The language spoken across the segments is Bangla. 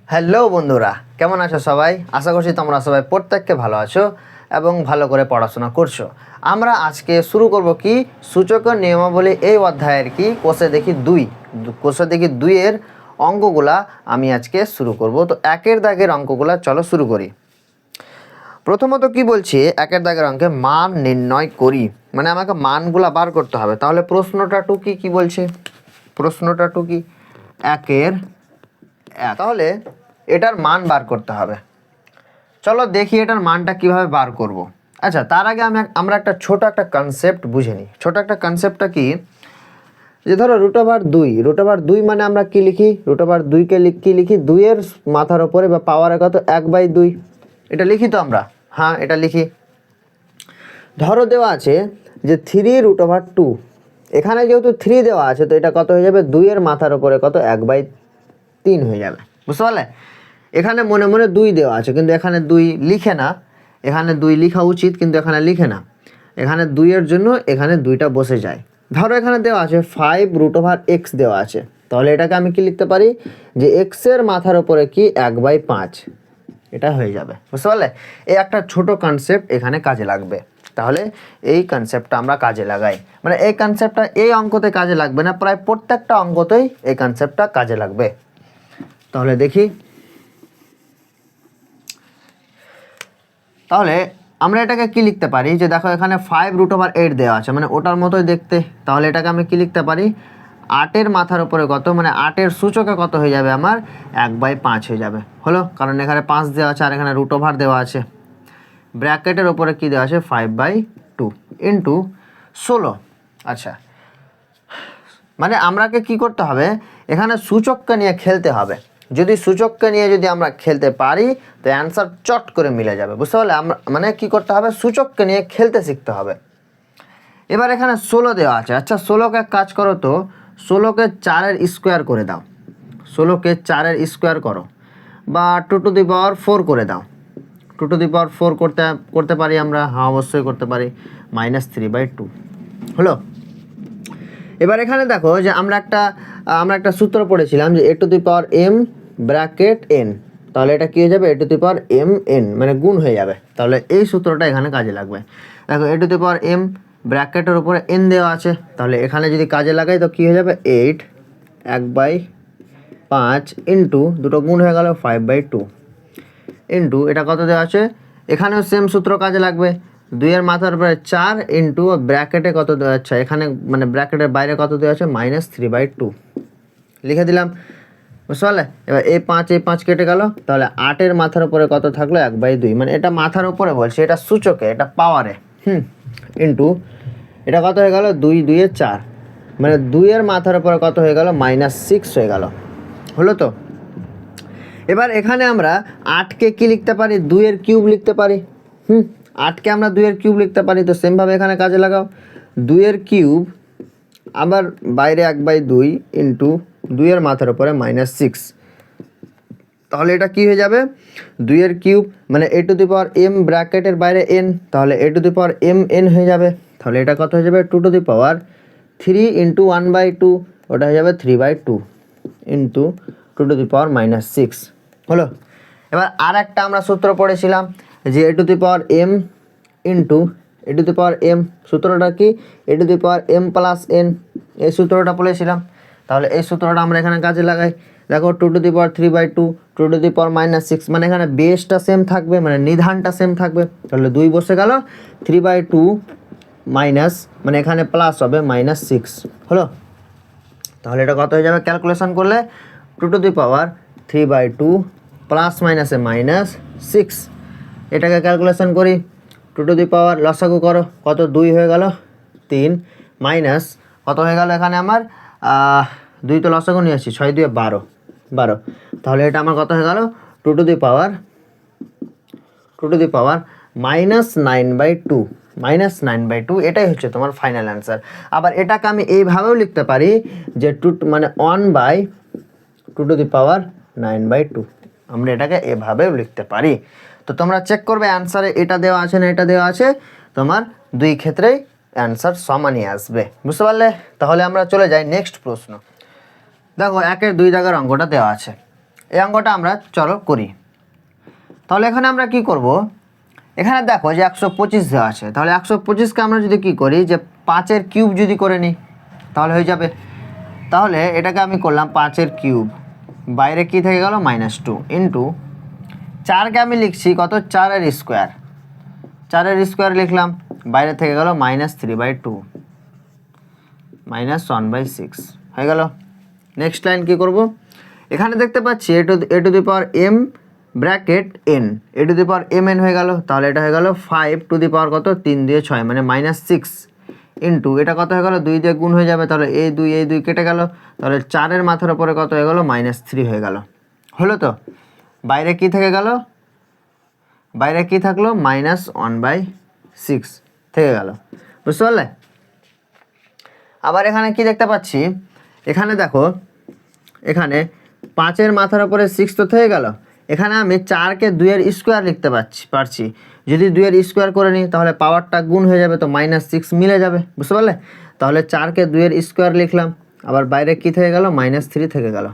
হ্যালো বন্ধুরা, কেমন আছো সবাই? আশা করছি তোমরা সবাই প্রত্যেককে ভালো আছো এবং ভালো করে পড়াশোনা করছো। আমরা আজকে শুরু করব কি সূচকের নিয়মাবলী এই অধ্যায়ের কি কোষে দেখি দুইয়ের অঙ্কগুলা আমি আজকে শুরু করব। তো একের দাগের অঙ্কগুলা চলো শুরু করি। প্রথমত কি বলছি, একের দাগের অঙ্কে মান নির্ণয় করি, মানে আমাকে মানগুলা বার করতে হবে। তাহলে প্রশ্নটা টুকি কি বলছে, প্রশ্নটা টুকি একের তাহলে এটার মান বার করতে হবে। চলো দেখি এটার মানটা কিভাবে বার করব। আচ্ছা, তার আগে আমরা একটা ছোট একটা কনসেপ্ট বুঝে নিই। ছোট একটা কনসেপ্টটা কি, যে ধরো রুট ওভার দুই মানে আমরা কি লিখি, রুট ওভার 2কে কি লিখি, 2-এর মাথার ওপরে বা পাওয়ারে কত 1/2, এটা লিখি তো আমরা। হ্যাঁ, এটা লিখি। ধরো দেওয়া আছে যে 3√2, এখানে যেহেতু 3 দেওয়া আছে তো এটা কত হয়ে যাবে, 2-এর মাথার ওপরে কত 1/3 হয়ে যাবে। বুঝতে পারলে? এখানে মনে মনে 2 দেওয়া আছে কিন্তু এখানে 2 লিখে না, এখানে 2 লেখা উচিত কিন্তু এখানে লিখে না। এখানে 2-এর জন্য এখানে 2টা বসে যায়। ধরো এখানে দেওয়া আছে 5√x দেওয়া আছে, তাহলে এটাকে আমি কি লিখতে পারি, যে x-এর মাথার ওপরে কি 1/5, এটা হয়ে যাবে। বুঝতে পারলে? এই একটা ছোট কনসেপ্ট এখানে কাজে লাগবে। তাহলে এই কনসেপ্টটা আমরা কাজে লাগাই, মানে এই কনসেপ্টটা এই অঙ্কতে কাজে লাগবে না, প্রায় প্রত্যেকটা অঙ্কতেই এই কনসেপ্টটা কাজে লাগবে। তাহলে দেখি, তাহলে আমরা এটাকে কি লিখতে পারি, যে দেখো এখানে 5√8 দেওয়া আছে, মানে ওটার মতোই দেখতে। তাহলে এটাকে আমি কি লিখতে পারি, 8-এর মাথার উপরে কত, মানে 8-এর সূচকে কত হয়ে যাবে আমার 1/5 হয়ে যাবে। হলো, কারণ এখানে 5 দেওয়া আছে আর এখানে √ওভার দেওয়া আছে। ব্র্যাকেটের ওপরে কি দেওয়া আছে 5/2 ইন্টু 16। আচ্ছা, মানে আমরাকে কি করতে হবে, এখানে সূচককে নিয়ে খেলতে হবে। যদি সূচককে নিয়ে যদি আমরা খেলতে পারি তো অ্যান্সার চট করে মিলে যাবে। বুঝতে পারলে? আমরা মানে কি করতে হবে, সূচককে নিয়ে খেলতে শিখতে হবে। এবার এখানে 16 দেওয়া আছে। আচ্ছা, 16কে কাজ করো তো, 16কে 4-এর স্কোয়ার করে দাও, 16কে 4-এর স্কোয়ার করো, বা 2^4 করে দাও। 2^4 করতে পারি আমরা, হ্যাঁ অবশ্যই করতে পারি, -3/2 হলো। এবার এখানে দেখো যে আমরা একটা সূত্র পড়েছিলাম যে a⁴m ব্র্যাকেট n, তাহলে এটা কি হয়ে যাবে a⁴mn, মানে গুণ হয়ে যাবে। তাহলে এই সূত্রটা এখানে কাজে লাগবে। দেখো a⁴m ব্র্যাকেটের উপরে n দেওয়া আছে, তাহলে এখানে যদি কাজে লাগাই তো কি হয়ে যাবে 8 1/5 ইন্টু দুটো গুণ হয়ে গেল 5/2 ইন্টু এটা কত দেওয়া আছে, এখানেও সেম সূত্র কাজে লাগবে। 2-এর মাথার উপরে 4 ইন্টু ব্র্যাকেটে কত দেওয়া আছে, এখানে মানে ব্র্যাকেটের বাইরে কত দেওয়া আছে -3/2 লিখে দিলাম। বুঝতে পারলে? এবার এই 5 কেটে গেল, তাহলে 8-এর মাথার উপরে কত থাকলো 1/2, মানে এটা মাথার উপরে বলছে, এটা সূচকে, এটা পাওয়ারে। ইন্টু এটা কত হয়ে গেল 2 2 4, মানে 2-এর মাথার উপরে কত হয়ে গেল -6 হয়ে গেল। হলো তো? এবার এখানে আমরা 8কে কি লিখতে পারি, 2-এর কিউব লিখতে পারি। 8কে আমরা 2-এর কিউব লিখতে পারি, তো সেমভাবে এখানে কাজে লাগাও। 2-এর কিউব আবার বাইরে 1/2 ইন্টু 2-এর মাথার উপরে -6, তাহলে এটা কি হয়ে যাবে 2-এর কিউব মানে a⁴m ব্র্যাকেটের বাইরে n, তাহলে a⁴mn হয়ে যাবে। তাহলে এটা কত হয়ে যাবে 2^3 ইন্টু 1/2, ওটা হয়ে যাবে 3/2 ইন্টু 2^-6 হলো। এবার আর একটা আমরা সূত্র পড়েছিলাম যে a⁴m ইন্টু a⁴m, সূত্রটা কি a⁴m প্লাস n, এই সূত্রটা পড়েছিলাম। তাহলে এই সূত্রটা আমরা এখানে কাজে লাগাই। দেখো 2^3/2 2^-6, মানে এখানে বেসটা সেম থাকবে, মানে নিধানটা সেম থাকবে। তাহলে 2 বসে গেল, 3/2 মাইনাস, মানে এখানে প্লাস হবে -6 হলো। তাহলে এটা কত হয়ে যাবে ক্যালকুলেশন করলে 2^3/2 প্লাস মাইনাসে -6, এটাকে ক্যালকুলেশন করি 2 লসাগু করো, কত 2 হয়ে গেল 3, মাইনাস কত হয়ে গেল এখানে আমার 2 তো লসাগু নিয়ে আসছি, 6 2 12, তাহলে এটা আমার কত হয়ে গেল 2^-9/2 -9/2, এটাই হচ্ছে তোমার ফাইনাল অ্যান্সার। আবার এটাকে আমি এইভাবেও লিখতে পারি যে 2 মানে 1/2, আমরা এটাকে এভাবেও লিখতে পারি। তো তোমরা চেক করবে অ্যান্সারে এটা দেওয়া আছে না এটা দেওয়া আছে, তোমার দুই ক্ষেত্রেই অ্যান্সার সমানই আসবে। বুঝতে পারলে? তাহলে আমরা চলে যাই নেক্সট প্রশ্ন। দেখো 1-এর 2 জায়গার অঙ্কটা দেওয়া আছে। এই অঙ্কটা আমরা চলো করি। তাহলে এখানে আমরা কি করব, এখানে দেখো যে 125 দেওয়া আছে, তাহলে 125কে আমরা যদি কি করি যে 5-এর কিউব যদি করে নিই তাহলে হয়ে যাবে। তাহলে এটাকে আমি করলাম 5-এর কিউব, বাইরে কি থেকে গেল -2 ইন্টু 4কে আমি লিখছি কত 4-এর স্কোয়ার, 4-এর স্কোয়ার লিখলাম, বাইরে থেকে গেল -3/2 -1/6 হয়ে গেল। নেক্সট লাইন কি করব, এখানে দেখতে পাচ্ছি a to the power m bracket n, a to the power mn হয়ে গেল, তাহলে এটা হয়ে গেল 5 টু দি পাওয়ার কত 3 দিয়ে 6 মানে -6 ইন্টু এটা কত হয়ে গেল 2 দিয়ে গুণ হয়ে যাবে, তাহলে এই 2 কেটে গেল, তাহলে 4-এর মাথার উপরে কত হয়ে গেল -3 হয়ে গেল। হলো তো, বাইরে কি থেকে গেল, বাইরে কি থাকলো -1/6 থেকে গেল, বুঝতে পারলে। আবার এখানে কি দেখতে পাচ্ছি, এখানে দেখো এখানে 5-এর মাথার উপরে 6 তো থেকে গেল, এখানে আমি 4কে 2-এর স্কোয়ার লিখতে পারছি, যদি 2-এর স্কোয়ার করে নিই তাহলে পাওয়ারটা গুণ হয়ে যাবে, তো -6 মিলে যাবে, বুঝতে পারলে। তাহলে 4কে 2-এর স্কোয়ার লিখলাম, আবার বাইরে কি থেকে গেল -3 থেকে গেল,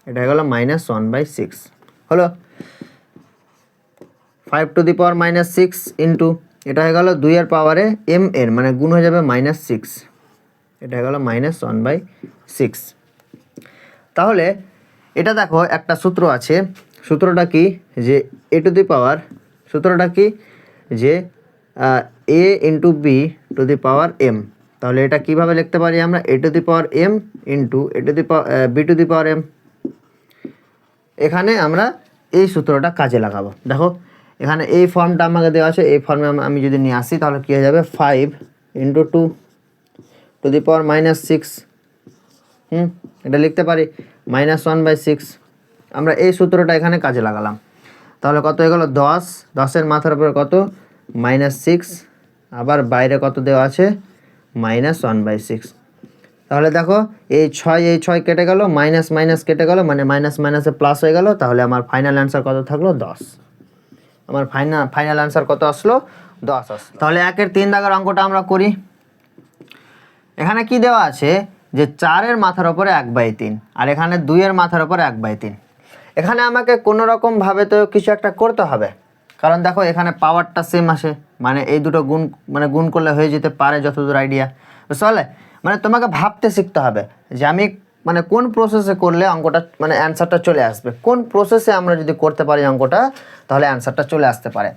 এটা হয়ে গেল -1/6 হলো। 5 টু দি পাওয়ার -6 ইন্টু এটা হয়ে গেল 2-এর পাওয়ারে mn মানে গুণ হয়ে যাবে -6, এটা হয়ে গেল -1/6। তাহলে এটা দেখো একটা সূত্র আছে, সূত্রটা কি যে এ টু দি পাওয়ার, সূত্রটা কি যে a into b to the power m, তাহলে এটা কিভাবে লিখতে পারি আমরা, a to the power m into a to the power b to the power m। এখানে আমরা এই সূত্রটা কাজে লাগাবো। দেখো এখানে এই ফর্মটা আমাকে দেওয়া আছে, এই ফর্মে আমি যদি নিয়ে আসি তাহলে কী হয়ে যাবে 5 ইন্টু 2 টু দি পাওয়ার -6, এটা লিখতে পারি -1/6। আমরা এই সূত্রটা এখানে কাজে লাগালাম, তাহলে কত হয়ে গেল 10, 10-এর মাথার উপরে কত -6, আবার বাইরে কত দেওয়া আছে -1/6। তাহলে দেখো এই 6 কেটে গেল, মাইনাস কেটে গেল, মানে মাইনাসে প্লাস হয়ে গেল, তাহলে আমার ফাইনাল অ্যান্সার কত থাকলো 10। আমার ফাইনাল অ্যান্সার কত আসলো 10 আসলো। তাহলে 1-এর 3 দাগের অঙ্কটা আমরা করি। এখানে কি দেওয়া আছে যে 4-এর মাথার উপরে 1/3 আর এখানে 2-এর মাথার উপরে 1/3। এখানে আমাকে কোনো রকমভাবে তো কিছু একটা করতে হবে, কারণ দেখো এখানে পাওয়ারটা সেম আসে, মানে এই দুটো গুণ করলে হয়ে যেতে পারে যতদূর আইডিয়া, বুঝতে পারলে। মানে তোমাকে ভাবতে শিখতে হবে যে আমি মানে কোন প্রসেসে করলে অঙ্কটা মানে অ্যান্সারটা চলে আসবে, কোন প্রসেসে আমরা যদি করতে পারি অঙ্কটা তাহলে অ্যান্সারটা চলে আসতে পারে।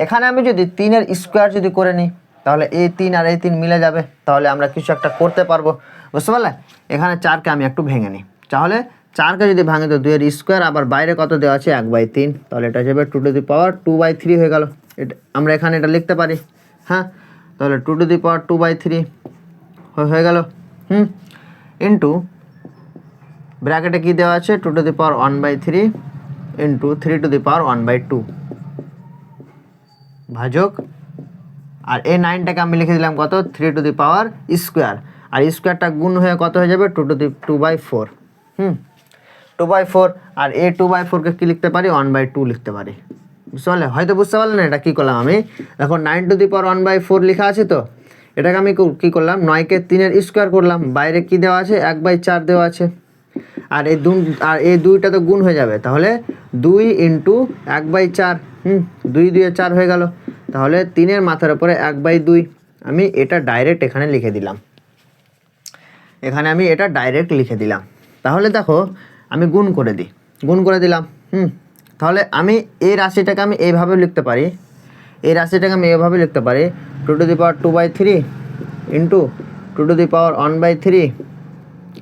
এখানে আমি যদি 3-এর স্কোয়ার যদি করে নিই তাহলে এই 3 আর এই 3 মিলে যাবে, তাহলে আমরা কিছু একটা করতে পারবো, বুঝতে পারলে। এখানে 4কে আমি একটু ভেঙে নিই, তাহলে 4কে যদি ভাঙে তো 2-এর স্কোয়ার, আবার বাইরে কত দেওয়া আছে 1/3, তাহলে এটা যাবে 2 টু দি পাওয়ার 2/3 হয়ে গেল। এটা আমরা এখানে এটা লিখতে পারি, হ্যাঁ। তাহলে 2 টু দি পাওয়ার 2/3 হয়ে গেল, ইন্টু ব্র্যাকেটে কি দেওয়া আছে 2 to the power 1/3 into 3 to the power 1/2 ভাজক, আর এই 9টাকে আমি লিখে দিলাম কত 3 টু দি পাওয়ার স্কোয়ার, আর স্কোয়ারটা গুণ হয়ে কত হয়ে যাবে 2/4, 2/4, আর এই 2/4কে কী লিখতে পারি 1/2 লিখতে পারি, বুঝতে পারলে। হয়তো বুঝতে পারলেন এটা কী করলাম আমি, দেখো 9 টু দি পাওয়ার 1/4 লেখা আছে, তো এটাকে আমি কী করলাম 9কে 3-এর স্কোয়ার করলাম, বাইরে কি দেওয়া আছে 1/4 দেওয়া আছে, আর এই 2টা তো গুণ হয়ে যাবে, তাহলে 2 ইন্টু 1/4, 2 2 4 হয়ে গেল, তাহলে 3-এর মাথার উপরে 1/2। আমি এটা ডাইরেক্ট এখানে লিখে দিলাম, এখানে আমি এটা ডাইরেক্ট লিখে দিলাম। তাহলে দেখো আমি গুণ করে দিলাম, তাহলে আমি এই রাশিটাকে আমি এইভাবে লিখতে পারি, এই রাশিটাকে আমি এইভাবে লিখতে পারি 2 to the power 2/3 into 2 to the power 1/3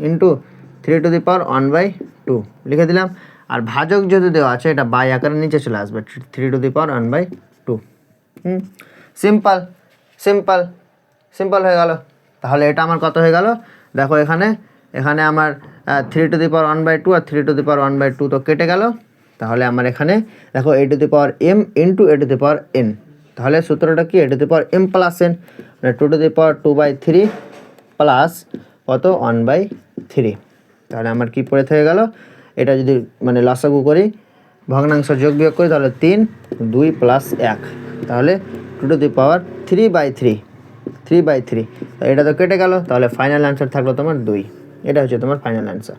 into 3 to the power 1/2 লিখে দিলাম। আর ভাজক যদি দেওয়া আছে এটা বাই আকারে নিচে চলে আসবে 3 টু দি পাওয়ার 1/2। সিম্পল হয়ে গেল। তাহলে এটা আমার কত হয়ে গেল, দেখো এখানে আমার 3 to the power 1/2 R 3 to the power 1/2 তো কেটে গেল, তাহলে আমার এখানে দেখো a to the power m into a to the power n, তাহলে সূত্রটা কি a to the power m plus n, মানে 2 টু দি পাওয়ার 2/3 প্লাস কত 1/3। তাহলে আমার কি পড়ে থেকে গেল, এটা যদি মানে লসাগু করি ভগ্নাংশ যোগ বিয়োগ করি তাহলে 3 2 প্লাস 1, তাহলে 2 টু দি পাওয়ার 3/3, এটা তো কেটে গেল, তাহলে ফাইনাল অ্যান্সার থাকলো তোমার 2। এটা হচ্ছে তোমার ফাইনাল অ্যান্সার,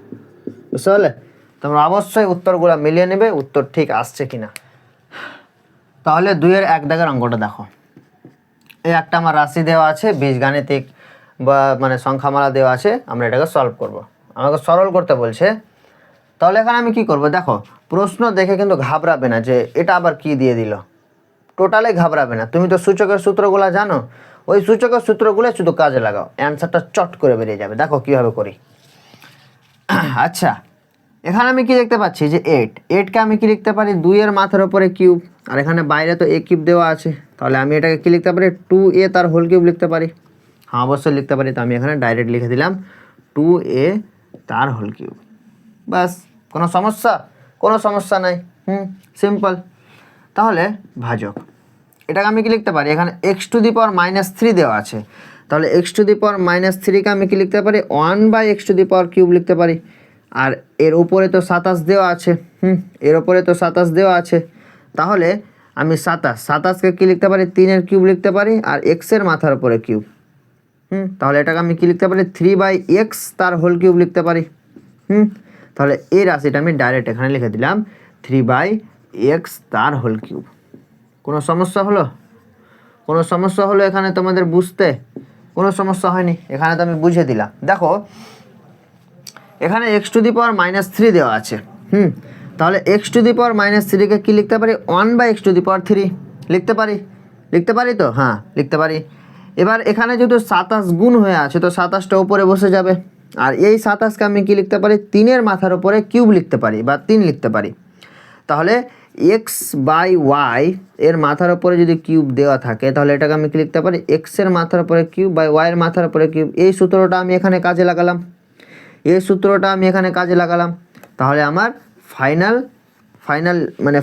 বুঝতে পারলে। তো তোমরা অবশ্যই উত্তরগুলো মিলিয়ে নেবে উত্তর ঠিক আসছে কিনা। তাহলে 2-এর 1 দাগের অঙ্কটা দেখো। এই একটা আমার রাশি দেওয়া আছে, বীজগাণিতিক বা মানে সংখ্যামালা দেওয়া আছে, আমরা এটাকে সলভ করব। আমাকে সরল করতে বলছে। তাহলে এখানে আমি কি করব, দেখো প্রশ্ন দেখে কিন্তু ঘাবড়াবে না যে এটা আবার কি দিয়ে দিল, টোটালে ঘাবড়াবে না। তুমি তো সূচকের সূত্রগুলো জানো, ওই সূচকের সূত্রগুলো শুধু কাজে লাগাও, অ্যান্সারটা চট করে বেরিয়ে যাবে। দেখো কীভাবে করি। আচ্ছা, এখানে আমি কি দেখতে পাচ্ছি যে 8কে আমি কি লিখতে পারি, 2-এর মাথার উপরে কিউব, আর এখানে বাইরে তো a কিউব দেওয়া আছে, তাহলে আমি এটাকে কি লিখতে পারি, 2a তার হোল কিউব লিখতে পারি। হ্যাঁ অবশ্যই লিখতে পারি। তো আমি এখানে ডাইরেক্ট লিখে দিলাম 2a তার হোল কিউব। বাস, কোনো সমস্যা? কোনো সমস্যা নাই। সিম্পল। তাহলে ভাজক, এটাকে আমি কি লিখতে পারি, এখানে x⁻³ দেওয়া আছে, তাহলে x⁻³ আমি কি লিখতে পারি, 1/x³ লিখতে পারি। আর এর উপরে তো 27 দেওয়া আছে, এর উপরে তো 27 দেওয়া আছে, তাহলে আমি 27কে কি লিখতে পারি, 3-এর কিউব লিখতে পারি, আর x-এর মাথার উপরে কিউব। তাহলে এটাকে আমি কি লিখতে পারি, 3/x তার হোল কিউব লিখতে পারি। তাহলে এই রাশিটা আমি ডাইরেক্ট এখানে লিখে দিলাম 3/x তার হোল কিউব। কোনো সমস্যা হলো? কোনো সমস্যা হলো এখানে তোমাদের বুঝতে? কোনো সমস্যা হয়নি, এখানে তো আমি বুঝিয়ে দিলাম। দেখো এখানে x⁻³ দেওয়া আছে, তাহলে x⁻³ কি লিখতে পারি, 1/x⁻³ লিখতে পারি। লিখতে পারি তো? হ্যাঁ লিখতে পারি। এবার এখানে যেহেতু 27 গুণ হয়ে আছে, তো 27টা উপরে বসে যাবে, আর এই 27কে আমি কি লিখতে পারি, 3-এর মাথার উপরে কিউব লিখতে পারি বা 3 লিখতে পারি। তাহলে x/y এর মাথার উপরে যদি কিউব দেওয়া থাকে, তাহলে এটাকে আমি কি লিখতে পারি, x-এর মাথার উপরে কিউব বাই y-এর মাথার উপরে কিউব। এই সূত্রটা আমি এখানে কাজে লাগালাম, তাহলে আমার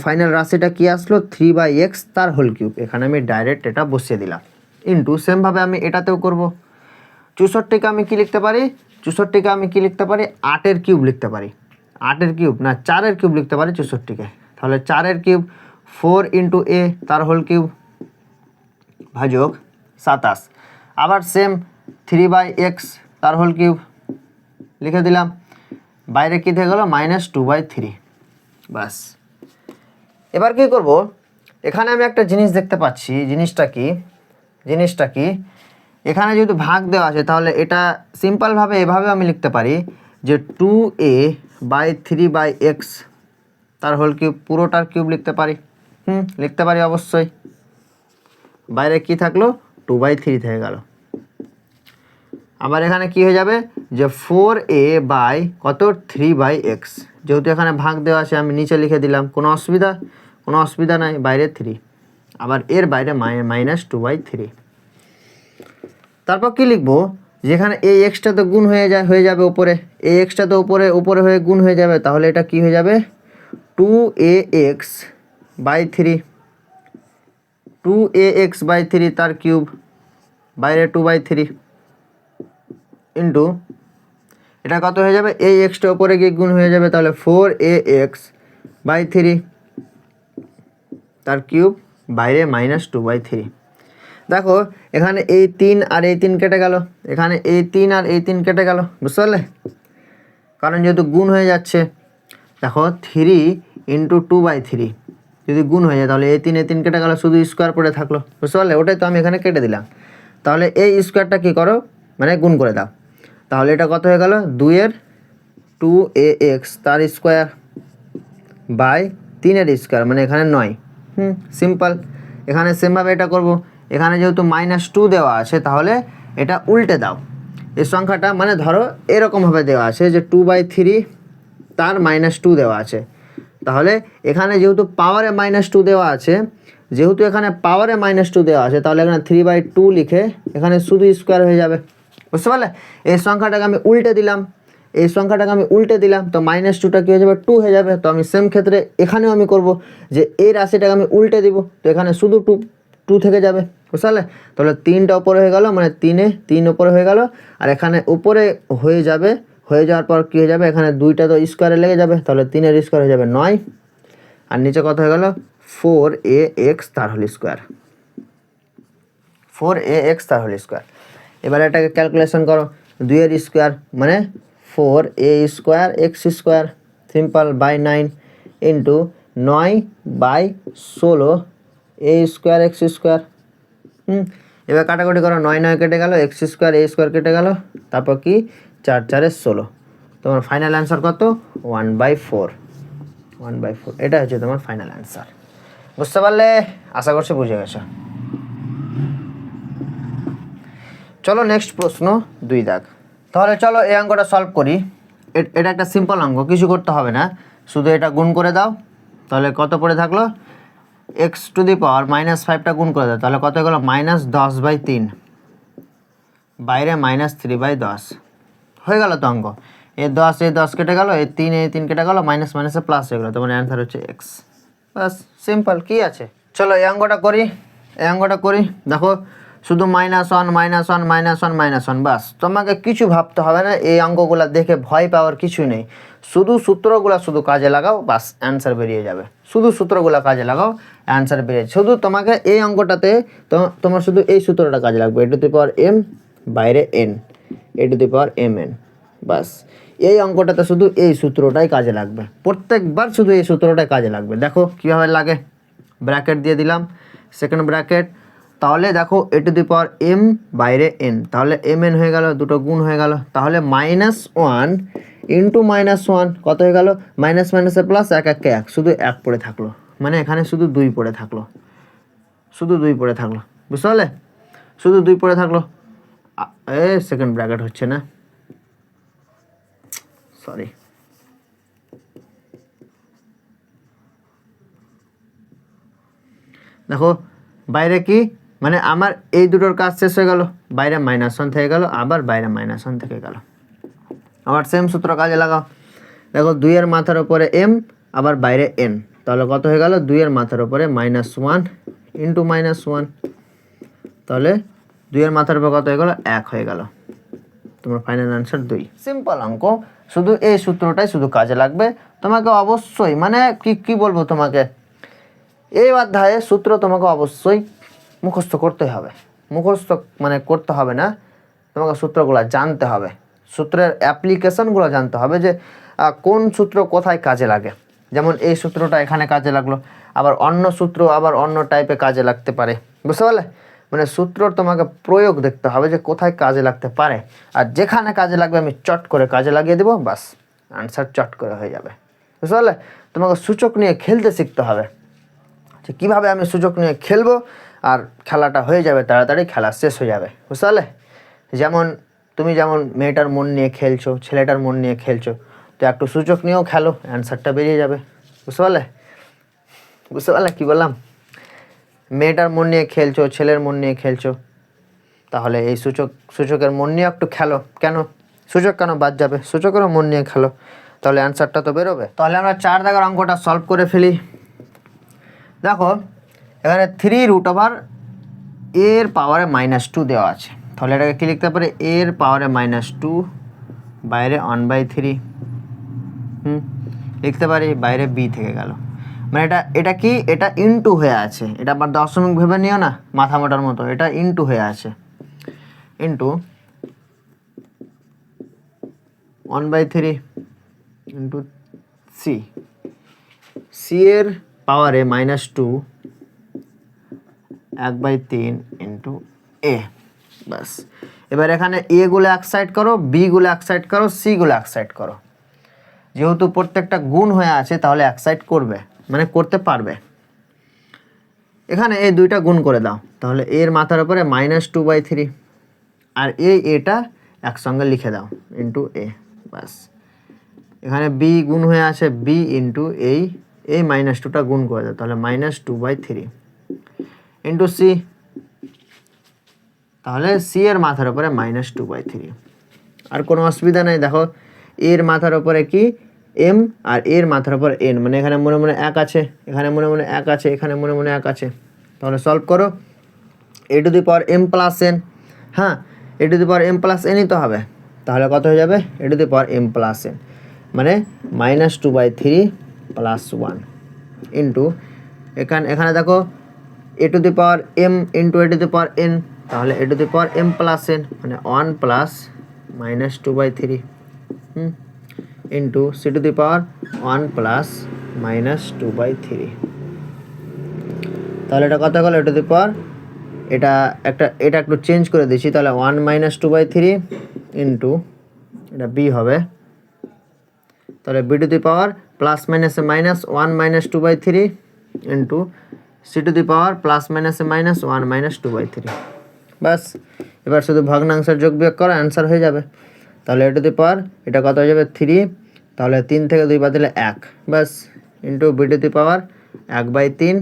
ফাইনাল রাশিটা কি আসলো, 3/x তার হোল কিউব। এখানে আমি ডাইরেক্ট এটা বসিয়ে দিলাম। ইন্টু সেমভাবে আমি এটাতেও করব। 64কে আমি কি লিখতে পারি, 8-এর কিউব লিখতে পারি। 8-এর কিউব না, 4-এর কিউব লিখতে পারি 64কে। তাহলে 4-এর কিউব 4 × a তার হোল কিউব ভাজক 27। আবার সেম 3/x তার হোল কিউব লিখে দিলাম। বাইরে কি থেকে গেলো, -2/3। বাস, এবার কি করব, এখানে আমি একটা জিনিস দেখতে পাচ্ছি, জিনিসটা কি এখানে যেহেতু ভাগ দেওয়া আছে, তাহলে এটা সিম্পলভাবে এভাবে আমি লিখতে পারি যে 2a/3/x তার হোল কিউব, পুরোটার কিউব লিখতে পারি। লিখতে পারি অবশ্যই। বাইরে কি থাকলো, 2/3 থেকে গেল। আবার এখানে কি হয়ে যাবে, যে 4a/3/x, যেহেতু এখানে ভাগ দেওয়া আছে আমি নিচে লিখে দিলাম, কোনো অসুবিধা নাই। বাইরে 3, আবার এর বাইরে -2/3। তারপর কি লিখবো, যেখানে এই এক্সটা তো গুণ হয়ে যাবে উপরে, এই এক্সটা তো উপরে হয়ে গুণ হয়ে যাবে, তাহলে এটা কি হয়ে যাবে, 2ax/3 তার কিউব বাইরে 2/3 ইন্টু এটা কত হয়ে যাবে, এই এক্সটা উপরে গিয়ে গুণ হয়ে যাবে, তাহলে 4ax/3 তার কিউব বাইরে -2/3। দেখো এখানে এই 3 আর এই 3 কেটে গেল, এখানে এই 3 আর এই 3 কেটে গেল, বুঝতে পারলে? কারণ যেহেতু গুণ হয়ে যাচ্ছে। দেখো 3 × 2/3 যদি গুণ হয়ে যায়, তাহলে এই 3 কেটে গেল, শুধু স্কোয়ার পড়ে থাকলো, বুঝতে পারলে? ওটাই তো আমি এখানে কেটে দিলাম। তাহলে এই স্কোয়ারটা কী করো, মানে গুণ করে দাও। তাহলে এটা কত হয়ে গেল, 2ax তার স্কোয়ার বাই 3-এর স্কোয়ার, মানে এখানে 9। সিম্পল। এখানে সেমভাবে এটা করব। এখানে যেহেতু -2 দেওয়া আছে, তাহলে এটা উল্টে দাও। এই সংখ্যাটা মানে ধরো এরকমভাবে দেওয়া আছে যে 2/3 তার -2 দেওয়া আছে, তাহলে এখানে যেহেতু পাওয়ারে -2 দেওয়া আছে, তাহলে এখানে 3/2 লিখে এখানে শুধু স্কোয়ার হয়ে যাবে, বুঝতে পারলে? এই সংখ্যাটাকে আমি উল্টে দিলাম, তো -2টা কী হয়ে যাবে, 2 হয়ে যাবে। তো আমি সেম ক্ষেত্রে এখানেও আমি করব যে এই রাশিটাকে আমি উল্টে দিব, তো এখানে শুধু 2 থেকে যাবে, বুঝতে পারলে? তাহলে 3টা উপরে হয়ে গেল, মানে 3 উপরে হয়ে গেল, আর এখানে উপরে হয়ে যাওয়ার পর কী হয়ে যাবে, এখানে 2টা তো স্কোয়ারে লেগে যাবে, তাহলে 3-এর স্কোয়ার হয়ে যাবে 9, আর নিচে কত হয়ে গেল, 4ax তার হোল স্কোয়ার। এবারে এটাকে ক্যালকুলেশন করো, 2-এর স্কোয়ার মানে 4a² x² simple by 9 into 9/16 a square x square. এবার কাটাকুটি করো, 9 9 কেটে গেল, এক্স স্কোয়ার এ স্কোয়ার কেটে গেল, তারপর কি 4 4 16। তোমার ফাইনাল অ্যান্সার কত? 1/4। 1/4 এটা হচ্ছে তোমার ফাইনাল অ্যান্সার। বুঝতে পারলে? আশা করছি বুঝে গেছো। চলো নেক্সট প্রশ্ন 2 দাগ। তাহলে চলো এই অঙ্কটা সলভ করি। এটা একটা সিম্পল অঙ্ক, কিছু করতে হবে না, শুধু এটা গুণ করে দাও। তাহলে কত পড়ে থাকলো? এক্স টু দি পাওয়ার -5টা গুণ করে দাও, তাহলে কত হলো? -10/3, বাইরে -3/10 হয়ে গেল তো অঙ্ক। এই 10 কেটে গেল, এই 3 কেটে গেল, মাইনাস মাইনাসে প্লাস হয়ে গেলো, তোমার অ্যান্সার হচ্ছে এক্স। বাস, সিম্পল, কি আছে? চলো এই অঙ্কটা করি। দেখো শুধু -1 -1 -1 বাস, তোমাকে কিছু ভাবতে হবে না। এই অঙ্কগুলো দেখে ভয় পাওয়ার কিছুই নেই, শুধু সূত্রগুলো শুধু কাজে লাগাও, বাস অ্যান্সার বেরিয়ে যাবে। শুধু সূত্রগুলো কাজে লাগাও, অ্যান্সার বেরিয়ে যাবে। শুধু তোমাকে এই অঙ্কটাতে তোমার শুধু এই সূত্রটা কাজে লাগবে, a to the power m বাইরে n, a to the power mn। বাস, এই অঙ্কটাতে শুধু এই সূত্রটাই কাজে লাগবে, প্রত্যেকবার শুধু এই সূত্রটাই কাজে লাগবে। দেখো কীভাবে লাগে, ব্র্যাকেট দিয়ে দিলাম, সেকেন্ড ব্র্যাকেট, তাহলে দেখো a to the power m বাইরে n, তাহলে mn হয়ে গেল, দুটো গুণ হয়ে গেল, তাহলে -1 ইন্টু -1 কত হয়ে গেল? মাইনাস মাইনাসে প্লাস, 1 1 1, শুধু 1 পড়ে থাকলো, মানে এখানে শুধু 2 পড়ে থাকলো, বুঝতে পারলে? শুধু 2 পড়ে থাকলো। সেকেন্ড ব্র্যাকেট হচ্ছে না, সরি, দেখো বাইরে কি, মানে আমার এই দুটোর কাজ শেষ হয়ে গেল, বাইরে -1 থেকে গেল, আবার বাইরে -1 থেকে গেল, আবার সেম সূত্র কাজে লাগাও। দেখো 2 এর মাথার উপরে m, আবার বাইরে n, তাহলে কত হয়ে গেল? 2 এর মাথার উপরে -1 ইন্টু -1, তাহলে 2 এর মাথার উপরে কত হয়ে গেল? 1 হয়ে গেল। তোমার ফাইনাল অ্যান্সার 2। সিম্পল অঙ্ক, শুধু এই সূত্রটাই শুধু কাজে লাগবে। তোমাকে অবশ্যই, মানে কি বলবো তোমাকে, এই অধ্যায়ে সূত্র তোমাকে অবশ্যই মুখস্থ করতে হবে। মুখস্থ মানে করতে হবে না, তোমাকে সূত্রগুলো জানতে হবে, সূত্রের অ্যাপ্লিকেশনগুলো জানতে হবে, যে কোন সূত্র কোথায় কাজে লাগে। যেমন এই সূত্রটা এখানে কাজে লাগলো, আবার অন্য সূত্র আবার অন্য টাইপে কাজে লাগতে পারে, বুঝতে পারলে? মানে সূত্রর তোমাকে প্রয়োগ দেখতে হবে যে কোথায় কাজে লাগতে পারে, আর যেখানে কাজে লাগবে আমি চট করে কাজে লাগিয়ে দেবো, বাস আনসার চট করে হয়ে যাবে, বুঝতে পারলে? তোমাকে সূচক নিয়ে খেলতে শিখতে হবে, যে কীভাবে আমি সূচক নিয়ে খেলবো, আর খেলাটা হয়ে যাবে তাড়াতাড়ি, খেলা শেষ হয়ে যাবে, বুঝতে পারলে? তুমি যেমন মেয়েটার মন নিয়ে খেলছো, ছেলেটার মন নিয়ে খেলছো, তো একটু সূচক নিয়েও খেলো, অ্যান্সারটা বেরিয়ে যাবে, বুঝতে পারলে? কী বললাম? মেয়েটার মন নিয়ে খেলছো, ছেলের মন নিয়ে খেলছো, তাহলে এই সূচকের মন নিয়ে একটু খেলো। কেন সূচক কেন বাদ যাবে? সূচকেরও মন নিয়ে খেলো, তাহলে অ্যান্সারটা তো বেরোবে। তাহলে আমরা 4 দাগের অঙ্কটা সলভ করে ফেলি। দেখো এখানে 3√a এর পাওয়ারে -2 দেওয়া আছে, তাহলে এটাকে কী লিখতে পারে? a এর পাওয়ারে -2 বাইরে 1/3, লিখতে পারি, বাইরে b থেকে গেল, মানে এটা কি, এটা ইনটু হয়ে আছে, এটা আবার দশমিক ভেবে নিও না মাথা মোটার মতো, এটা ইনটু হয়ে আছে, ইনটু 1/3 ইনটু c এর পাওয়ারে -2 1/3 ইন্টু a। বাস, এবার এখানে a গুলো এক সাইড করো, b গুলো এক সাইড করো, c গুলো এক সাইড করো। যেহেতু প্রত্যেকটা গুণ হয়ে আছে, তাহলে এক সাইড করবে, মানে করতে পারবে। এখানে এই দুইটা গুণ করে দাও, তাহলে এর মাথার উপরে -2/3, আর এটা একসঙ্গে লিখে দাও, ইন্টু a। বাস, এখানে b গুণ হয়ে আছে, b ইন্টু এই -2টা গুণ করে দাও, তাহলে -2/3 ইন্টু c, তাহলে c এর মাথার উপরে -2/3। আর কোনো অসুবিধা নেই। দেখো এর মাথার উপরে কি m, আর এর মাথার উপর n, মানে এখানে মনে মনে 1 আছে, এখানে মনে মনে 1 আছে, এখানে মনে মনে 1 আছে, তাহলে সলভ করো। a to the power m plus n, হ্যাঁ a to the power m plus nই তো হবে, তাহলে কত হয়ে যাবে? a to the power m plus n, মানে -2/3 প্লাস 1 ইন্টু এখানে দেখো a to the power m into a to the power n, তাহলে a to the power m plus n, মানে 1 plus -2/3, into c to the power 1 plus minus 2/3। তাহলে এটা কত গেল, এ টু দি পাওয়ার এটা একটু চেঞ্জ করে দিচ্ছি, তাহলে 1 মাইনাস 2/3 ইন্টু এটা বি হবে, তাহলে b to the power plus মাইনাসে minus 1 minus 2/3 into c to the power plus মাইনাসে মাইনাস 1 মাইনাস 2/3। বাস, এবার শুধু ভগ্নাংশের যোগ বিয়োগ করা অ্যান্সার হয়ে যাবে। তাহলে এ টু দি পাওয়ার এটা কত হয়ে যাবে 3, তাহলে 3 থেকে 2 বাদ দিলে 1, বাস, into b to the power 1/3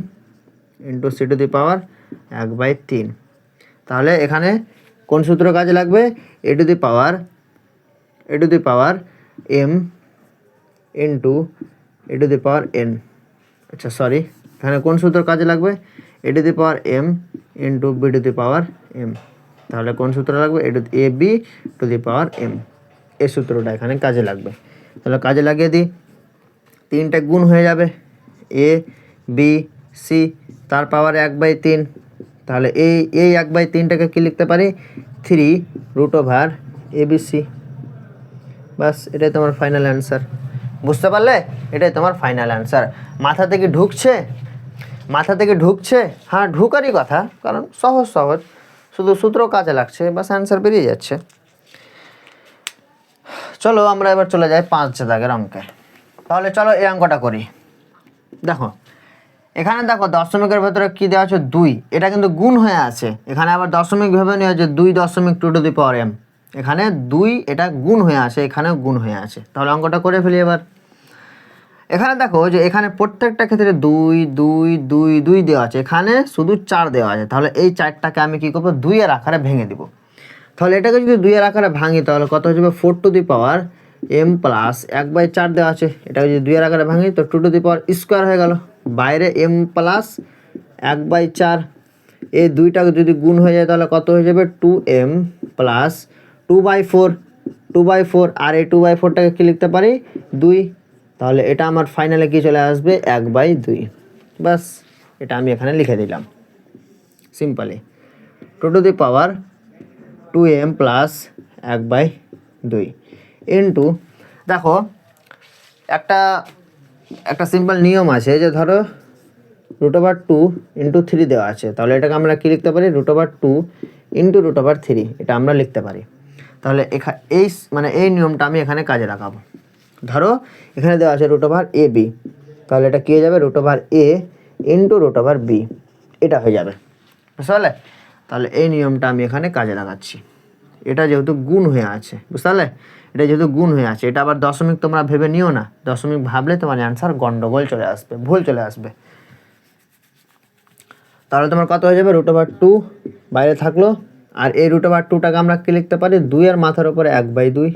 into c to the power 1/3। তাহলে এখানে কোন সূত্র কাজে লাগবে, a to the power m into a to the power n, আচ্ছা সরি, এখানে কোন সূত্র কাজে লাগবে, a to the power m into b to the power m. তাহলে কোন সূত্র লাগবে, a b to the power m, এই সূত্রটা এখানে কাজে লাগবে। তাহলে কাজে লাগিয়ে দিই, 3টে গুণ হয়ে যাবে, এ বি সি তার পাওয়ার 1/3। তাহলে এই 1/3টাকে কী লিখতে পারি, 3√ABC। বাস, এটাই তোমার ফাইনাল অ্যান্সার। বুঝতে পারলে, এটাই তোমার ফাইনাল অ্যান্সার। মাথা থেকে ঢুকছে, হ্যাঁ ঢুকারই কথা, কারণ সহজ শুধু সূত্র কাজে লাগছে, বাস অ্যান্সার বেরিয়ে যাচ্ছে। চলো আমরা এবার চলে যাই 5 দাগের অঙ্কে। তাহলে চলো এই অঙ্কটা করি। দেখো এখানে দেখো দশমিকের ভেতরে কী দেওয়া আছে 2, এটা কিন্তু গুণ হয়ে আছে। এখানে আবার দশমিক ভেবে নেওয়া যে 2.2 টু দি পাওয়ার m, এখানে 2 এটা গুণ হয়ে আছে, এখানেও গুণ হয়ে আছে। তাহলে অঙ্কটা করে ফেলি এবার। এখানে দেখো যে এখানে প্রত্যেকটা ক্ষেত্রে 2 2 2 2 দেওয়া আছে, এখানে শুধু 4 দেওয়া আছে। তাহলে এই 4টাকে আমি কী করবো, 2 এর আকারে ভেঙে দিব। তাহলে এটাকে যদি 2 এর আকারে ভাঙি তাহলে কত হয়ে যাবে, 4 two the power m plus 1/4 দেওয়া আছে। এটাকে যদি 2 এর আকারে ভাঙি তো 2 টু দি পাওয়ার স্কোয়ার হয়ে গেল, বাইরে m প্লাস 1/4, এই 2টাকে যদি গুণ হয়ে যায় তাহলে কত হয়ে যাবে, 2m প্লাস 2/4, আর এই 2/4টাকে কী লিখতে পারি, 2। তাহলে এটা আমার ফাইনালে কি চলে আসবে, 1/2। বাস, এটা আমি এখানে লিখে দিলাম simply, 2 to the power 2m plus 1/2 into, দেখো একটা সিম্পল নিয়ম আছে যে ধরো √2 ইন্টু 3 দেওয়া আছে, তাহলে এটাকে আমরা কী লিখতে পারি, √2 ইন্টু √3, এটা আমরা লিখতে পারি। তাহলে এই নিয়মটা আমি এখানে কাজে লাগাবো। ধরো এখানে দেওয়া আছে √ab, তাহলে এটা কী হয়ে যাবে, √a ইন্টু √b, এটা হয়ে যাবে। বুঝতে পারলে? তাহলে এই নিয়মটা আমি এখানে কাজে লাগাচ্ছি। এটা যেহেতু গুণ হয়ে আছে, বুঝতে পারলে, এটা যেহেতু গুণ হয়ে আছে, এটা আবার দশমিক তোমরা ভেবে নিও না, দশমিক ভাবলে তোমার অ্যান্সার গন্ডগোল চলে আসবে, ভুল চলে আসবে। তাহলে তোমার কত হয়ে যাবে, √2 বাইরে থাকলো, আর এই √2টাকে আমরা কী লিখতে পারি, 2 এর মাথার উপরে 1/2,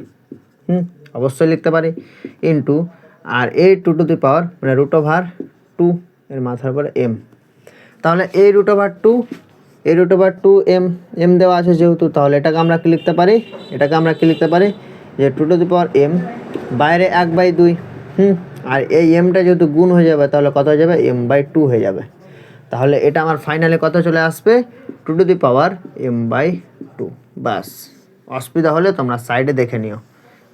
অবশ্যই লিখতে পারি, ইন্টু আর এই 2 টু দি পাওয়ার মানে √2 এর মাথার উপরে m। তাহলে এই √2 m দেওয়া আছে যেহেতু, তাহলে এটাকে আমরা কী লিখতে পারি, যে 2 টু দি পাওয়ার m বাইরে 1/2, আর এই mটা যেহেতু গুণ হয়ে যাবে তাহলে কত হয়ে যাবে, m/2 হয়ে যাবে। তাহলে এটা আমার ফাইনালে কত চলে আসবে, 2 টু দি পাওয়ার m/2। বাস, অসুবিধা হলে তোমরা সাইডে দেখে নিও,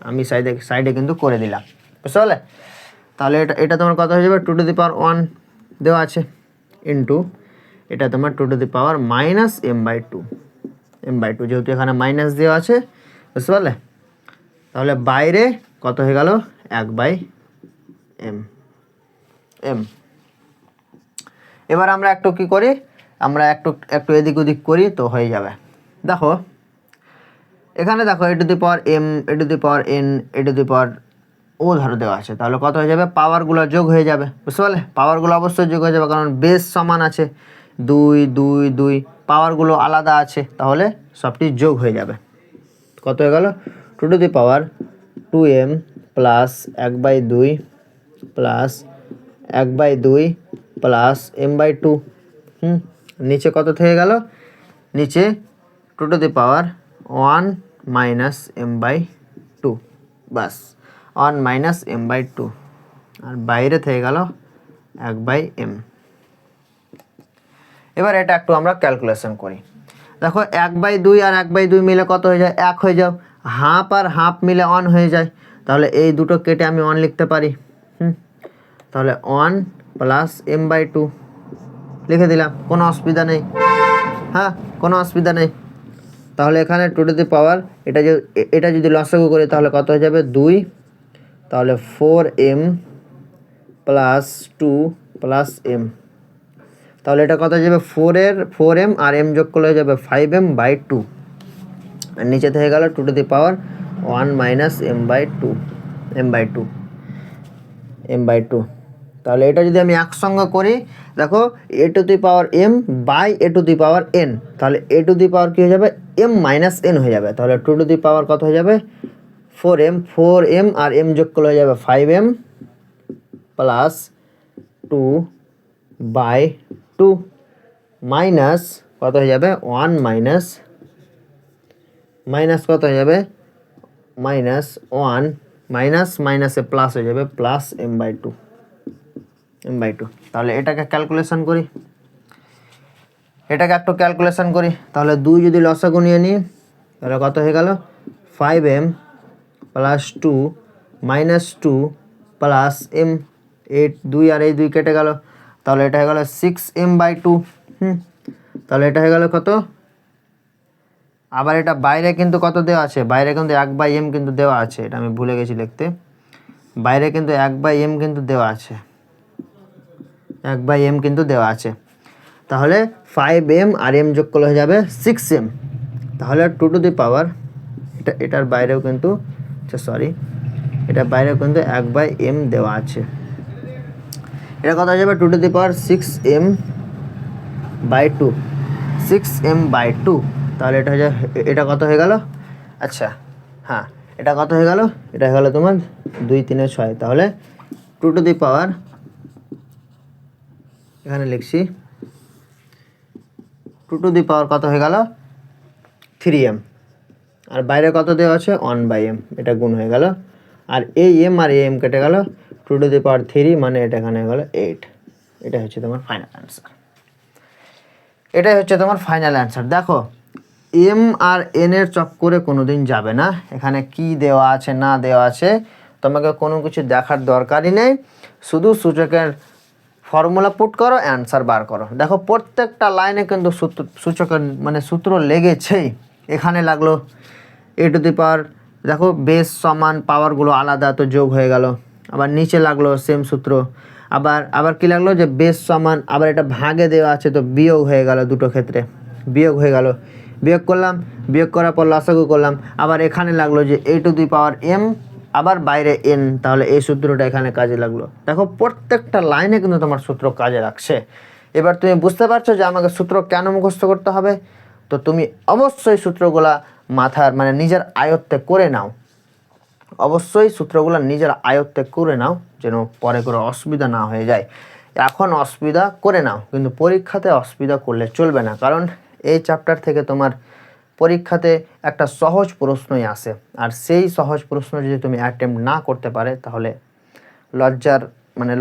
আমি সাইডে কিন্তু করে দিলাম, বুঝতে পারলে। তাহলে এটা তোমার কত হয়ে যাবে, 2 টু দি পাওয়ার 1 দেওয়া আছে ইন্টু এটা তোমার 2 to the power minus m/2 যেহেতু এখানে মাইনাস দেওয়া আছে, বুঝতে পারলে। তাহলে বাইরে কত হয়ে গেল, 1/m। এবার আমরা একটু কী করি, আমরা একটু এদিক ওদিক করি তো হয়ে যাবে। দেখো এখানে দেখো a to the power m, a to the power n, a to the power ও ধরো দেওয়া আছে, তাহলে কত হয়ে যাবে, পাওয়ারগুলো যোগ হয়ে যাবে, বুঝতে পারলে। পাওয়ারগুলো অবশ্যই যোগ হয়ে যাবে, কারণ বেস সমান আছে, 2 2 2, পাওয়ারগুলো আলাদা আছে, তাহলে সবটি যোগ হয়ে যাবে। কত হয়ে গেল, 2 to the power 2m plus 1/2 plus 1/2 plus m/2, নিচে কত থেকে গেল, নিচে 2 to the power 1 minus m/2, bus 1 minus m/2, আর বাইরে থেকে গেল 1/m। এবার এটা একটু আমরা ক্যালকুলেশন করি। দেখো 1/2 আর 1/2 মিলে কত হয়ে যায়, 1 হয়ে যাও, হাফ আর হাফ মিলে 1 হয়ে যায়, তাহলে এই দুটো কেটে আমি 1 লিখতে পারি। তাহলে 1 প্লাস m/2 লিখে দিলাম, কোনো অসুবিধা নেই। হ্যাঁ, কোনো অসুবিধা নেই। তাহলে এখানে টু টু দি পাওয়ার এটা যদি লসাগু করি তাহলে কত হয়ে যাবে 2, তাহলে 4m প্লাস 2 প্লাস m, তাহলে এটা কত হয়ে যাবে 4m আর m যোগ করলে হয়ে যাবে 5m/2, আর নিচে থেকে গেল two to the power 1 minus m/2। তাহলে এটা যদি আমি একসঙ্গে করি, দেখো a to the power m by a to the power n, তাহলে a টু দি পাওয়ার কী হয়ে যাবে m মাইনাস n হয়ে যাবে। তাহলে টু টু দি পাওয়ার কত হয়ে যাবে 4m আর m যোগ করলে হয়ে যাবে 5m প্লাস 2/2 মাইনাস কত হয়ে যাবে 1 মাইনাস কত হয়ে যাবে -1 মাইনাসে প্লাস হয়ে যাবে প্লাস m/2। তাহলে এটাকে ক্যালকুলেশন করি, একটু ক্যালকুলেশন করি। তাহলে 2 যদি লসাগু নিয়ে নিই তাহলে কত হয়ে গেল 5m plus 2 minus 2 plus m, 8 2 আর এই 2 কেটে গেল, তাহলে এটা হয়ে গেল 6m/2। তাহলে এটা হয়ে গেল কত, আবার এটা বাইরে কিন্তু কত দেওয়া আছে, বাইরে কিন্তু 1/m কিন্তু দেওয়া আছে, এটা আমি ভুলে গেছি লিখতে, বাইরে কিন্তু 1/m কিন্তু দেওয়া আছে, 1/m কিন্তু দেওয়া আছে। তাহলে 5m আর m যোগ করলে হয়ে যাবে 6m। তাহলে টু টু দি পাওয়ার এটার বাইরেও কিন্তু এটা বাইরেও কিন্তু 1/m দেওয়া আছে, এটা কত হয়ে যাবে two to the power 6m/2। তাহলে এটা হয়ে যাবে, এটা কত হয়ে গেল, আচ্ছা হ্যাঁ এটা কত হয়ে গেল, এটা হয়ে গেল তোমার 2 3 6। তাহলে টু টু দি পাওয়ার এখানে লিখছি টু টু দি পাওয়ার কত হয়ে গেল 3m, আর বাইরে কত দেওয়া আছে 1/m, এটা গুণ হয়ে গেল, আর এই m আর এই m কেটে গেল, টু টু দি পাওয়ার 3 মানে এটা এখানে হয়ে গেল 8। এটা হচ্ছে তোমার ফাইনাল অ্যান্সার, এটাই হচ্ছে তোমার ফাইনাল অ্যান্সার। দেখো m আর n এর চক্করে কোনো দিন যাবে না, এখানে কি দেওয়া আছে না দেওয়া আছে তোমাকে কোনো কিছু দেখার দরকারই নেই, শুধু সূচকের ফর্মুলা পুট করো, অ্যান্সার বার করো। দেখো প্রত্যেকটা লাইনে কিন্তু সূচকের সূত্র লেগেছেই। এখানে লাগলো a টু দি পাওয়ার, দেখো বেস সমান পাওয়ারগুলো আলাদা তো যোগ হয়ে গেল, আবার নিচে লাগলো সেম সূত্র, আবার কি লাগলো যে বেস সমান, আবার এটা ভাগে দেওয়া আছে তো বিয়োগ হয়ে গেল, দুটো ক্ষেত্রে বিয়োগ হয়ে গেল, বিয়োগ করলাম, বিয়োগ করার পর লসাগু করলাম, আবার এখানে লাগলো যে a to the power m আবার বাইরে n, তাহলে এই সূত্রটা এখানে কাজে লাগলো। দেখো প্রত্যেকটা লাইনে কিন্তু তোমার সূত্র কাজে লাগছে। এবার তুমি বুঝতে পারছো যে আমাকে সূত্র কেন মুখস্থ করতে হবে, তো তুমি অবশ্যই সূত্রগুলা মাথার নিজের আয়ত্তে করে নাও, অবশ্যই সূত্রগুলো নিজের আয়ত্তে করে নাও, যেন পরে করে অসুবিধা না হয়ে যায়। এখন অসুবিধা করে নাও, কিন্তু পরীক্ষাতে অসুবিধা করলে চলবে না, কারণ এই চ্যাপ্টার থেকে তোমার পরীক্ষাতে একটা সহজ প্রশ্নই আসে, আর সেই সহজ প্রশ্ন যদি তুমি অ্যাটেম্প্ট না করতে পারে তাহলে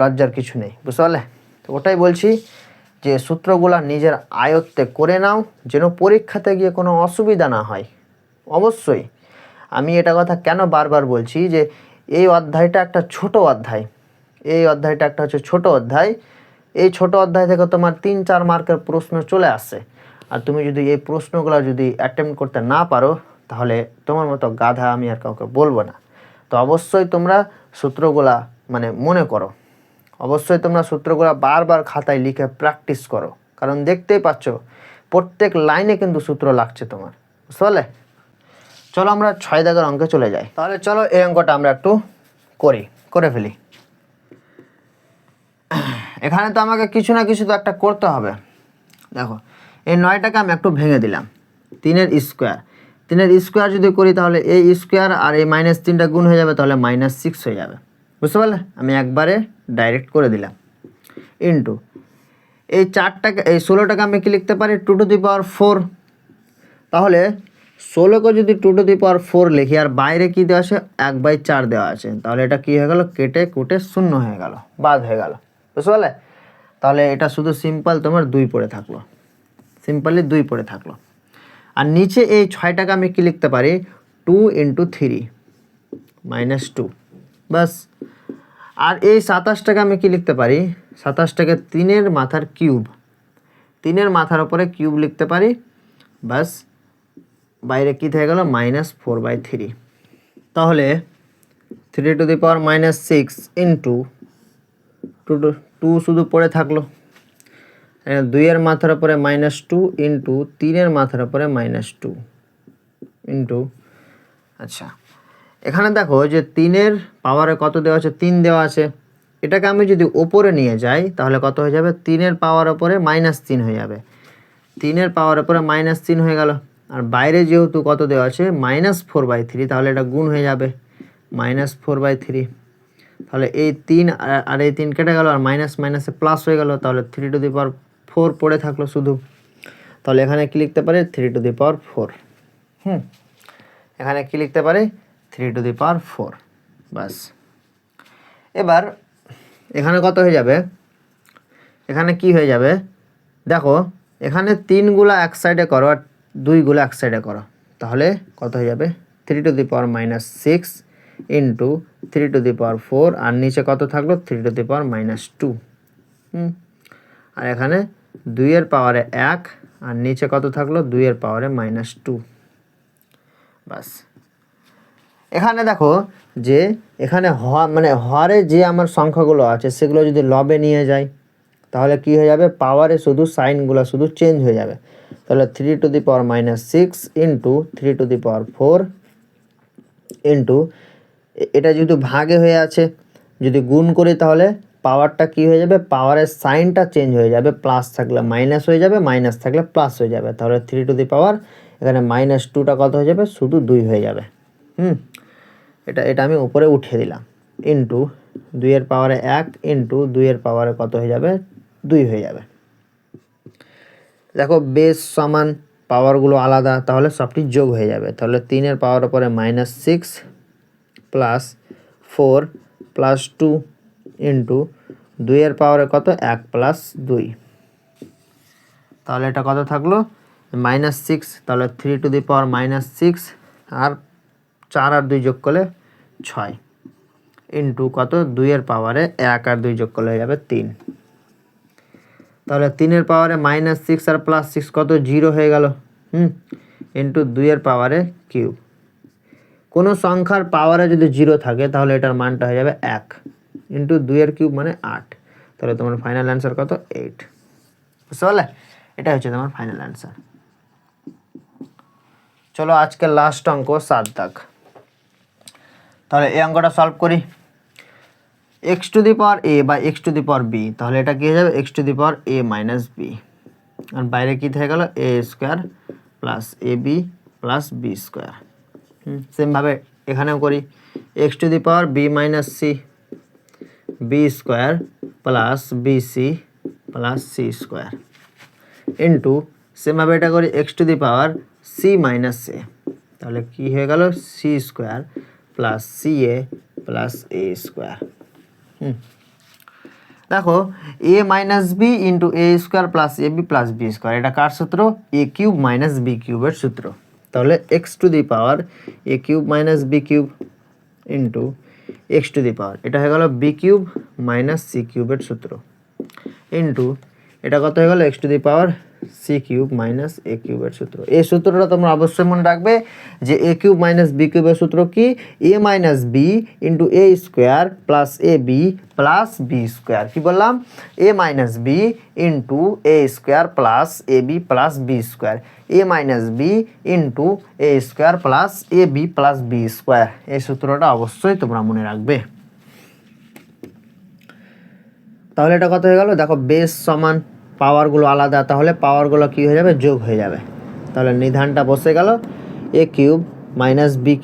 লজ্জার কিছু নেই, বুঝতে পারলে? তো ওটাই বলছি যে সূত্রগুলা নিজের আয়ত্তে করে নাও, যেন পরীক্ষাতে গিয়ে কোনো অসুবিধা না হয়। অবশ্যই আমি এটা কথা কেন বারবার বলছি যে এই অধ্যায়টা একটা ছোট অধ্যায়, এই অধ্যায়টা একটা হচ্ছে ছোট অধ্যায়, এই ছোট অধ্যায় থেকে তোমার 3-4 মার্কের প্রশ্ন চলে আসে, আর তুমি যদি এই প্রশ্নগুলো যদি অ্যাটেম্প্ট করতে না পারো তাহলে তোমার মতো গাধা আমি আর কাউকে বলবো না। তো অবশ্যই তোমরা সূত্রগুলা মনে করো, অবশ্যই তোমরা সূত্রগুলা বারবার খাতায় লিখে প্র্যাকটিস করো, কারণ দেখতেই পাচ্ছ প্রত্যেক লাইনে কিন্তু সূত্র লাগছে তোমার, বুঝতে পারলে? চলো আমরা 6 দাগের অঙ্কে চলে যাই। তাহলে চলো এই অঙ্কটা আমরা একটু করে ফেলি। এখানে তো আমাকে কিছু না কিছু তো একটা করতে হবে। দেখো এই 9টাকে আমি একটু ভেঙে দিলাম, 3 স্কোয়ার যদি করি তাহলে এই স্কোয়ার আর এই -3টা গুণ হয়ে যাবে, তাহলে -6 হয়ে যাবে, বুঝতে পারলে? আমি একবারে ডাইরেক্ট করে দিলাম, ইন্টু এই 4টাকে, এই 16টাকে আমি কি লিখতে পারি 2 টু দি পাওয়ার 4। তাহলে 16কে যদি 2 টু দি পাওয়ার 4 লিখি, আর বাইরে কি দেওয়া আছে 1/4 দেওয়া আছে, তাহলে এটা কি হয়ে গেল কেটে কুটে 0 হয়ে গেল, বাদ হয়ে গেল, বুঝতে পারলে? তাহলে এটা শুধু সিম্পল তোমার 2 পড়ে থাকলো, সিম্পলি 2 পড়ে থাকলো। আর নিচে এই 6টাকে আমি কি লিখতে পারি 2 × 3 -2, বাস। আর এই 27টাকে আমি কি লিখতে পারি, 27টাকে 3-এর মাথার কিউব, 3-এর মাথার উপরে কিউব লিখতে পারি, বাস। বাইরে কী থেকে গেল -4/3। তাহলে 3⁻6 ইন্টু 2 শুধু পড়ে থাকলো, 2-এর মাথার উপরে -2 ইন্টু 3-এর মাথার উপরে -2 ইন্টু, আচ্ছা এখানে দেখো যে 3-এর পাওয়ারে কত দেওয়া আছে, 3 দেওয়া আছে। এটাকে আমি যদি ওপরে নিয়ে যাই তাহলে কত হয়ে যাবে, 3-এর পাওয়ার উপরে -3 হয়ে যাবে, 3-এর পাওয়ার উপরে -3 হয়ে গেল। আর বাইরে যেহেতু কত দেওয়া আছে -4/3, তাহলে এটা গুণ হয়ে যাবে -4/3। তাহলে এই 3 আর এই 3 কেটে গেল, আর মাইনাস মাইনাসে প্লাস হয়ে গেল, তাহলে 3⁴ পড়ে থাকলো শুধু। তাহলে এখানে কি লিখতে পারি, 3⁴। এখানে কি লিখতে পারি, 3⁴। বাস। এবার এখানে কত হয়ে যাবে, এখানে কি হয়ে যাবে দেখো, এখানে 3গুলা এক সাইডে করো আর 2গুলা এক সাইডে করো, তাহলে কত হয়ে যাবে, 3⁻6 ইন্টু 3⁴, আর নিচে কত থাকলো, 3⁻2। আর এখানে 2-এর পাওয়ারে 1, আর নিচে কত থাকলো, 2-এর পাওয়ারে -2। বাস। এখানে দেখো যে এখানে মানে হরে যে আমার সংখ্যাগুলো আছে সেগুলো যদি লবে নিয়ে যাই তাহলে কি হয়ে যাবে, পাওয়ারে শুধু সাইনগুলো শুধু চেঞ্জ হয়ে যাবে। তাহলে 3⁻6 ইন্টু 3⁴ ইন্টু, এটা যেহেতু ভাগে হয়ে আছে, যদি গুণ করি তাহলে পাওয়ারটা কি হয়ে যাবে, পাওয়ারের সাইনটা চেঞ্জ হয়ে যাবে, প্লাস থাকলে মাইনাস হয়ে যাবে, মাইনাস থাকলে প্লাস হয়ে যাবে। তাহলে 3⁻, এখানে -2টা কত হয়ে যাবে, শুধু 2 হয়ে যাবে। এটা আমি উপরে উঠিয়ে দিলাম, ইন্টু 2-এর পাওয়ারে 1 ইন্টু 2-এর পাওয়ারে কত হয়ে যাবে, 2 হয়ে যাবে। দেখো বেস সমান, পাওয়ারগুলো আলাদা, তাহলে সবটি যোগ হয়ে যাবে। তাহলে 3-এর পাওয়ার উপরে -6 প্লাস 4 প্লাস 2 ইন্টু 2-এর পাওয়ারে কত, 1 প্লাস 2। তাহলে এটা কত থাকলো, -6। তাহলে 3⁻6 আর 4 আর 2 যোগ করলে 6 ইন্টু কত, 2-এর পাওয়ারে 1 আর 2 যোগ করলে হয়ে যাবে 3। তাহলে 3-এর পাওয়ারে -6 আর +6 কত, 0 হয়ে গেল, ইন্টু 2-এর পাওয়ারে কিউব। কোনো সংখ্যার পাওয়ারে যদি 0 থাকে তাহলে এটার মানটা হয়ে যাবে 1 ইন্টু 2-এর কিউব মানে 8। তাহলে তোমার ফাইনাল অ্যান্সার কত, 8। বুঝতে পারলে, এটা হচ্ছে তোমার ফাইনাল অ্যান্সার। চলো আজকে লাস্ট অঙ্ক 7 দাগ। তাহলে এই অঙ্কটা সলভ করি। x⁴a বা x⁴b, তাহলে এটা কি হয়ে যাবে, x⁴a - b, আর বাইরে কি থেকে গেল, a² plus ab plus b²। সেমভাবে এখানেও করি, x⁴b - c, b² plus bc plus c² into, সেমভাবে এটা করি x⁴c - a, তাহলে কি হয়ে গেল, c² plus ca plus a²। দেখো a - b into a² plus ab plus b², এটা কার সূত্র, a³ - b³ সূত্র। তাহলে x⁴ a³ - b³ into x⁴, এটা হয়ে গেল b³ - c³ সূত্র, ইন্টু এটা কত হয়ে গেল, x⁴ c³ - a³ সূত্র। এই সূত্রটা তোমরা অবশ্যই মনে রাখবে যে a³ - b³ সূত্র কি, a - b into a² plus ab plus b²। কি বললাম, a - b into a² plus ab plus b², a - b into a² plus ab plus b²। এই সূত্রটা অবশ্যই তোমরা মনে রাখবে। তাহলে এটা কত হয়ে গেল, দেখো বেস সমান, পাওয়ারগুলো আলাদা, তাহলে পাওয়ারগুলো কী হয়ে যাবে, যোগ হয়ে যাবে। তাহলে নিধানটা বসে গেল, a³ - b³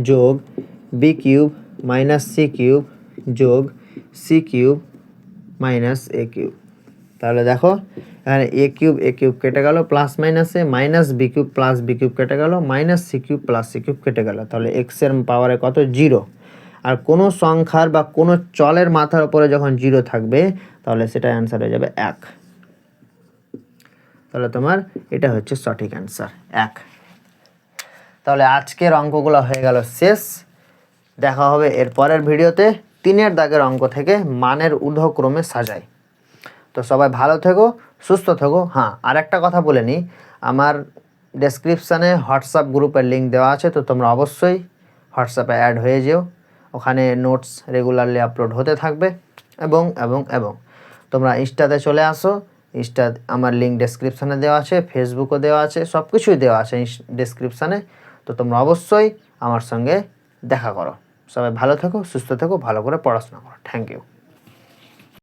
যোগ b³ - c³ যোগ c³ - a³। তাহলে দেখো এখানে a³ কেটে গেল, প্লাস মাইনাসে -b³ প্লাস b³ কেটে গেল, -c³ প্লাস c³ কেটে গেল। তাহলে x-এর পাওয়ারে কত, 0। আর কোনো সংখ্যার বা কোনো চলের মাথার উপরে যখন 0 থাকবে তাহলে সেটা অ্যান্সার হয়ে যাবে 1। তাহলে তোমার এটা হচ্ছে সঠিক অ্যান্সার 1। তাহলে আজকের অঙ্কগুলো হয়ে গেল শেষ। দেখা হবে এর পরের ভিডিওতে। 3-এর দাগের অঙ্ক থেকে মানের ঊর্ধ্বক্রমে সাজাই। তো সবাই ভালো থেকো, সুস্থ থেকো। হ্যাঁ, আর একটা কথা বলে নিই, আমার ডেসক্রিপশানে হোয়াটসঅ্যাপ গ্রুপের লিঙ্ক দেওয়া আছে, তো তোমরা অবশ্যই হোয়াটসঅ্যাপে অ্যাড হয়ে যেও। ওখানে নোটস রেগুলারলি আপলোড হতে থাকবে। এবং এবং এবং তোমরা ইনস্টাতে চলে আসো। ইনস্টা আমার লিঙ্ক ডেসক্রিপশানে দেওয়া আছে, ফেসবুকও দেওয়া আছে, সব কিছুই দেওয়া আছে ডেসক্রিপশানে। তো তোমরা অবশ্যই আমার সঙ্গে দেখা করো। সবাই ভালো থেকো, সুস্থ থেকো, ভালো করে পড়াশোনা করো। Thank you.